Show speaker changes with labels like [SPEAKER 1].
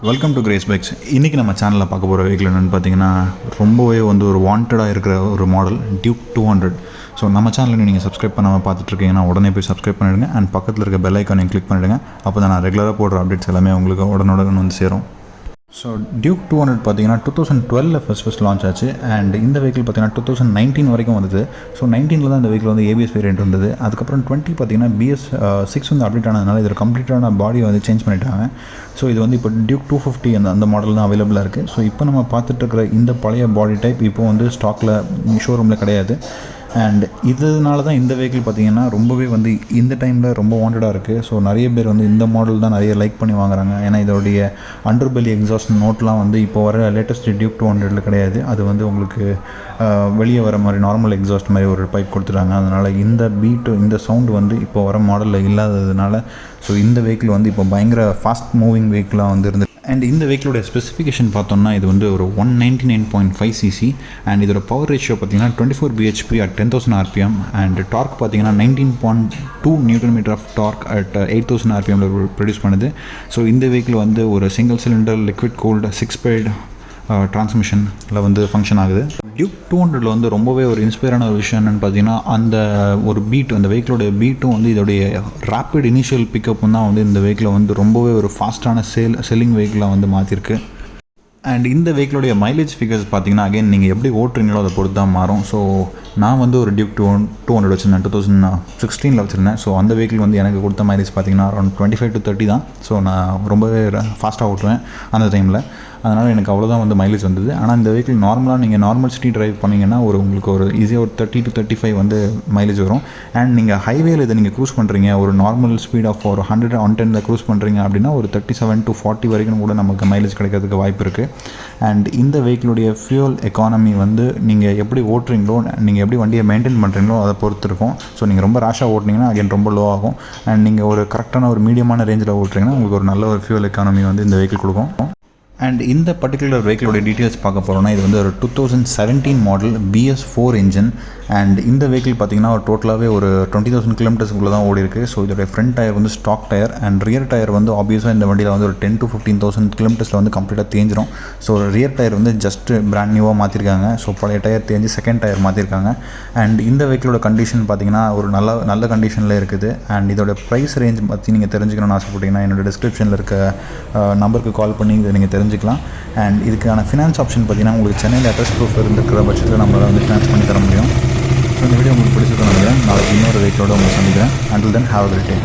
[SPEAKER 1] Welcome to grace bikes. இன்றைக்கி நம்ம சேனலில் பார்க்க போகிற வெஹிக்கிள் என்னென்னு பார்த்தீங்கன்னா ரொம்பவே ஒரு வாண்டடாக இருக்கிற ஒரு மாடல் டியூக் 200. ஸோ நம்ம சேனலில் நீங்கள் சப்ஸ்கிரைப் பண்ணாமல் பார்த்துட்ருக்கீங்கன்னா உடனே போய் சப்ஸ்கிரைப் பண்ணிவிடுங்க. அண்ட் பக்கத்தில் இருக்க பெல் ஐக்கானையும் கிளிக் பண்ணிவிடுங்க. அப்போ தான் நான் ரெகுலராக போடுற அப்டேட்ஸ் எல்லாமே உங்களுக்கு உடனுடன் வந்து சேரும். ஸோ டியூக் 200 பார்த்தீங்கன்னா 2012 ஃபஸ்ட் லான்ச் ஆச்சு. அண்ட் இந்த வெஹிக்கிள் பார்த்தீங்கன்னா 2019 வரைக்கும் வந்தது. ஸோ 19 தான் இந்த வெஹிக்கிள் ஏபிஎஸ் வேரியன்ட் வந்தது. அதுக்கப்புறம் 20 பார்த்தீங்கன்னா BS6 அப்டேட் ஆனதுனால இதில் கம்ப்ளீட்டான பாடியை சேஞ்ச் பண்ணிட்டாங்க. ஸோ இது இப்போ டியூக் 250 அந்த மாடல் தான் அவைலபிளாக இருக்குது. ஸோ இப்போ நம்ம பார்த்துட்டு இருக்கிற இந்த பழைய பாடி டைப் இப்போ ஸ்டாக்கில் ஷோரூமில் கிடையாது. அண்ட் இதனால தான் இந்த வெஹிக்கிள் பார்த்திங்கன்னா ரொம்பவே இந்த டைமில் ரொம்ப வாண்டடாக இருக்குது. ஸோ நிறைய பேர் இந்த மாடல் தான் நிறைய லைக் பண்ணி வாங்குறாங்க. ஏன்னா இதோடைய அண்டர்பெல்லி எக்ஸாஸ்ட் நோட்லாம் இப்போ வர லேட்டஸ்ட் டியூக் 200 கிடையாது. அது உங்களுக்கு வெளியே வர மாதிரி நார்மல் எக்ஸாஸ்ட் மாதிரி ஒரு பைப் கொடுத்துட்டாங்க. அதனால் இந்த பீட்டு இந்த சவுண்டு இப்போ வர மாடலில் இல்லாததுனால ஸோ இந்த வெஹிக்கிள் இப்போ பயங்கர ஃபாஸ்ட் மூவிங் வெஹிக்கிளாக இருந்து. அண்ட் இந்த வெஹிக்கிளோட ஸ்பெசிஃபிகேஷன் பார்த்தோம்னா இது ஒரு 199.5 cc. அண்ட் இதோட பவர் ரேஷியோ பார்த்தீங்கன்னா 24 bhp at 10,000 rpm. And torque பார்த்தீங்கன்னா 19.2 Nm ஆஃப் டார்க் அட் 8,000 rpmல ப்ரொடியூஸ் பண்ணுது. ஸோ இந்த வெஹிக்கிள் ஒரு single cylinder liquid cooled 6-speed டிரான்ஸ்மிஷனில் ஃபங்க்ஷன் ஆகுது. டியூக் 200 ரொம்பவே ஒரு இன்ஸ்பைரான ஒரு விஷயம் என்னென்னு பார்த்தீங்கன்னா அந்த ஒரு பீட், அந்த வெஹிக்கிளோட பீட்டும் இதோடைய ரேப்பிட் இனிஷியல் பிக்கப்பும் தான் இந்த வெஹிக்கிளை ரொம்பவே ஒரு ஃபாஸ்ட்டான செல்லிங் வெஹிக்கிளாக மாற்றிருக்கு. அண்ட் இந்த வெஹிக்கிளோடைய மைலேஜ் ஃபிகர்ஸ் பார்த்தீங்கன்னா அகைன் நீங்கள் எப்படி ஓட்டுறீங்களோ அதை பொறுத்து தான் மாறும். ஸோ நான் ஒரு டியூக் 200 வச்சுருந்தேன், 2016 வச்சுருந்தேன். ஸோ அந்த வெஹிக்கிள் எனக்கு கொடுத்த மைலேஜ் பார்த்தீங்கன்னா அரௌண்ட் 25 to 30 தான். ஸோ நான் ரொம்பவே ஃபாஸ்ட்டாக ஓட்டுவேன் அந்த டைமில். அதனால் எனக்கு அவ்வளோதான் மைலேஜ் வந்தது. ஆனால் இந்த வெஹிக்கிள் நீங்கள் நார்மல் சிட்டி ட்ரைவ் பண்ணிங்கன்னா உங்களுக்கு ஈஸியாக 30 to 35 மைலேஜ் வரும். அண்ட் நீங்கள் ஹைவேல இதை நீங்கள் க்ரூஸ் பண்ணுறீங்க, ஒரு நார்மல் ஸ்பீட் ஆஃப் ஒரு 100-110 க்ரூஸ் பண்ணுறீங்க அப்படின்னா ஒரு 37 to 40 வரைக்கும் கூட நமக்கு மைலேஜ் கிடைக்கிறதுக்கு வாய்ப்பு இருக்குது. அண்ட் இந்த வெஹிக்கிளுடைய ஃபியூல் எக்கானமி நீங்கள் எப்படி ஓட்டுறீங்களோ, நீங்கள் எப்படி வண்டியை மெயின்டைன் பண்ணுறீங்களோ அதை பொறுத்து இருக்கும். ஸோ நீங்கள் ரொம்ப ரேஷாக ஓட்டினீங்கன்னா அகைன் ரொம்ப லோ ஆகும். அண்ட் நீங்கள் ஒரு கரெக்டான ஒரு மீடியமான ரேஞ்சில் ஓட்டுறீங்கன்னா உங்களுக்கு ஒரு நல்ல ஒரு ஃபியூல் எக்கானமி இந்த வெஹிக்கிள் கொடுக்கும். அண்ட் இந்த பர்டிகுலர் வெஹிக்கிளோட டீட்டெயில்ஸ் பார்க்க போகிறோன்னா இது ஒரு 2017 மாடல் BS4 இன்ஜின். அண்ட் இந்த வெஹிக்கிள் பார்த்திங்கன்னா டோட்டலாகவே ஒரு 20,000 கிலோமீட்டர்ஸ்க்குள்ளே தான் ஓடி இருக்குது. ஸோ இதோடைய front tyre stock tyre. And rear tyre ஆப்வியஸாக இந்த வண்டியில் ஒரு 10 to 15,000 கிலோமீட்டர்ஸில் கம்ப்ளீட்டாக தேஞ்சிரும். So rear tyre just brand நியூவாக மாற்றிருக்காங்க. ஸோ பழைய டயர் தேஞ்சு செகண்ட் டயர் மாற்றிருக்காங்க. அண்ட் இந்த வெஹிக்கிளோட கண்டிஷன் பார்த்திங்கன்னா ஒரு நல்ல கண்டிஷனில் இருக்குது. அண்ட் இதோட ப்ரைஸ் ரேஞ்ச் பற்றி நீங்கள் தெரிஞ்சுக்கணும்னு ஆசைப்பட்டீங்கன்னா என்னோட டிஸ்கிரிப்ஷனில் இருக்க நம்பருக்கு கால் பண்ணி இதை நீங்கள் தெரிஞ்சுக்கலாம். அண்ட் இதுக்கான ஃபினான்ஸ் ஆப்ஷன் பார்த்தீங்கன்னா உங்களுக்கு சென்னையில் அட்ரஸ் ப்ரூஃப் இருந்துக்கிற பட்சத்தில் நம்மளால் ஃபினான்ஸ் பண்ணி தர முடியும். ஸோ இந்த வீடியோ உங்களுக்கு பிடிச்சிருக்கோம் நினைக்கிறேன். நாளைக்கு இன்னொரு வெஹிக்கிளோட உங்களுக்கு சந்திக்கிறேன். Until then have a great day.